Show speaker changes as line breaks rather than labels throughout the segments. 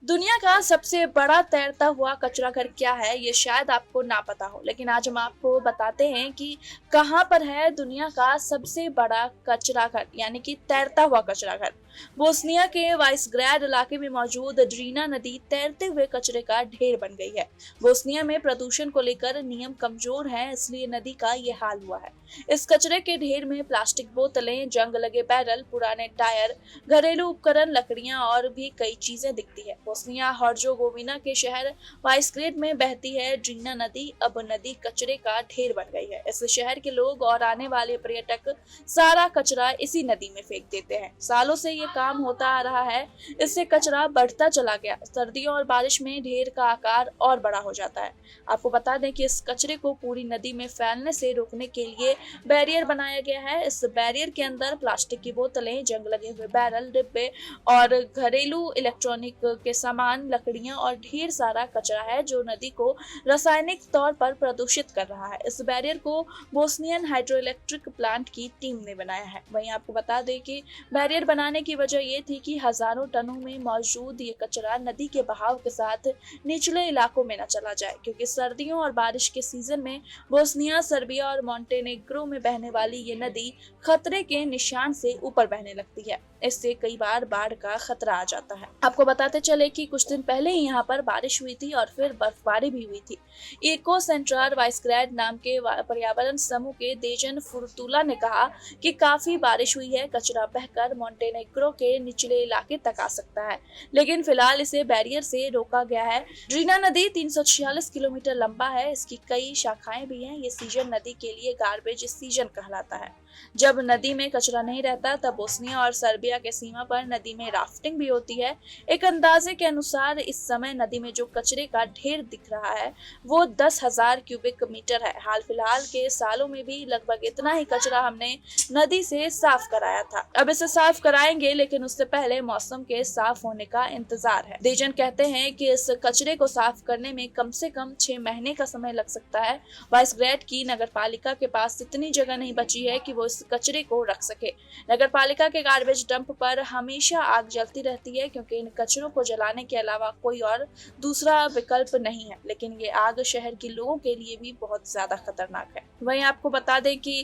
दुनिया का सबसे बड़ा तैरता हुआ कचरा घर क्या है, ये शायद आपको ना पता हो, लेकिन आज हम आपको बताते हैं कि कहाँ पर है दुनिया का सबसे बड़ा कचरा घर, यानी कि तैरता हुआ कचरा घर। बोस्निया के वाइसग्रैड इलाके में मौजूद ड्रीना नदी तैरते हुए कचरे का ढेर बन गई है। बोस्निया में प्रदूषण को लेकर नियम कमजोर हैं, इसलिए नदी का ये हाल हुआ है। इस कचरे के ढेर में प्लास्टिक बोतलें, जंग लगे बैरल, पुराने टायर, घरेलू उपकरण, लकड़ियां और भी कई चीजें दिखती है। बोस्निया हर्जोगोविना के शहर वाइसग्रेड में बहती है ड्रीना नदी। अब नदी कचरे का ढेर बन गई है। इस शहर के लोग और आने वाले पर्यटक सारा कचरा इसी नदी में फेंक देते हैं। सालों से ये काम होता आ रहा है, इससे कचरा बढ़ता चला गया। सर्दियों और बारिश में ढेर का आकार और बड़ा हो जाता है। आपको बता दें कि इस कचरे को पूरी नदी में फैलने से रोकने के लिए बैरियर बनाया गया है। इस बैरियर के अंदर प्लास्टिक की बोतलें, जंग लगे हुए बैरल, डिब्बे और घरेलू इलेक्ट्रॉनिक के सामान, लकड़ियां और ढेर सारा कचरा है जो नदी को रासायनिक तौर पर प्रदूषित कर रहा है। इस बैरियर को बोस्नियन हाइड्रो इलेक्ट्रिक प्लांट की टीम ने बनाया है। वहीं आपको बता दें कि बैरियर बनाने की वजह ये थी कि हजारों टनों में मौजूद ये कचरा नदी के बहाव के साथ निचले इलाकों में न चला जाए, क्योंकि सर्दियों और बारिश के सीजन में बोस्निया, सर्बिया और मॉन्टेनेग्रो में बहने वाली ये नदी खतरे के निशान से ऊपर बहने लगती है। इससे कई बार बाढ़ का खतरा आ जाता है। आपको बताते चले कि कुछ दिन पहले ही यहाँ पर बारिश हुई थी और फिर बर्फबारी भी हुई थी। इको सेंट्रार वाइसग्रैड नाम के पर्यावरण समूह के देजन फुर्तुला ने कहा कि काफी बारिश हुई है, कचरा बहकर मॉन्टेनेग्रो के निचले इलाके तक आ सकता है, लेकिन फिलहाल इसे बैरियर से रोका गया है। ड्रीना नदी 346 किलोमीटर लंबा है, इसकी कई शाखाएं भी हैं। ये सीजन नदी के लिए गार्बेज सीजन कहलाता है। जब नदी में कचरा नहीं रहता तब बोस्निया और सर्बिया के सीमा पर नदी में राफ्टिंग भी होती है। एक अंदाजे के अनुसार इस समय नदी में जो कचरे का ढेर दिख रहा है वो 10,000 क्यूबिक मीटर है। हाल फिलहाल के सालों में भी लगभग इतना ही कचरा हमने नदी से साफ कराया था। अब इसे साफ कराएंगे, लेकिन उससे पहले मौसम के साफ होने का इंतजार है। देजन कहते हैं कि इस कचरे को साफ करने में कम से कम 6 महीने का समय लग सकता है। वाइसग्रेड की नगर पालिका के पास इतनी जगह नहीं बची है कि वो इस कचरे को रख सके। नगर पालिका के गार्बेज डंप पर हमेशा आग जलती रहती है, क्योंकि इन कचरों को जलाने के अलावा कोई और दूसरा विकल्प नहीं है, लेकिन ये आग शहर के लोगों के लिए भी बहुत ज्यादा खतरनाक है। वहीं आपको बता दें कि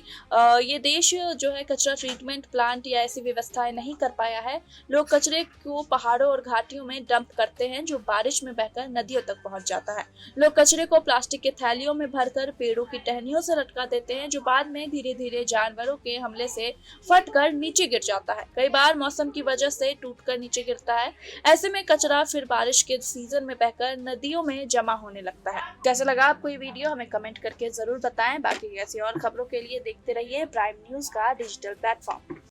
ये देश जो है कचरा ट्रीटमेंट प्लांट या ऐसी व्यवस्थाएं नहीं कर पाया है। लोग कचरे को पहाड़ों और घाटियों में डंप करते हैं, जो बारिश में बहकर नदियों तक पहुंच जाता है। लोग कचरे को प्लास्टिक के थैलियों में भरकर पेड़ों की टहनियों से लटका देते हैं, जो बाद में धीरे धीरे जानवरों के हमले से फटकर नीचे गिर जाता है। कई बार मौसम की वजह से टूटकर नीचे गिरता है। ऐसे में कचरा फिर बारिश के सीजन में बहकर नदियों में जमा होने लगता है। कैसा लगा आपको ये वीडियो, हमें कमेंट करके जरूर बताएं। बाकी ऐसी और खबरों के लिए देखते रहिए प्राइम न्यूज का डिजिटल प्लेटफॉर्म।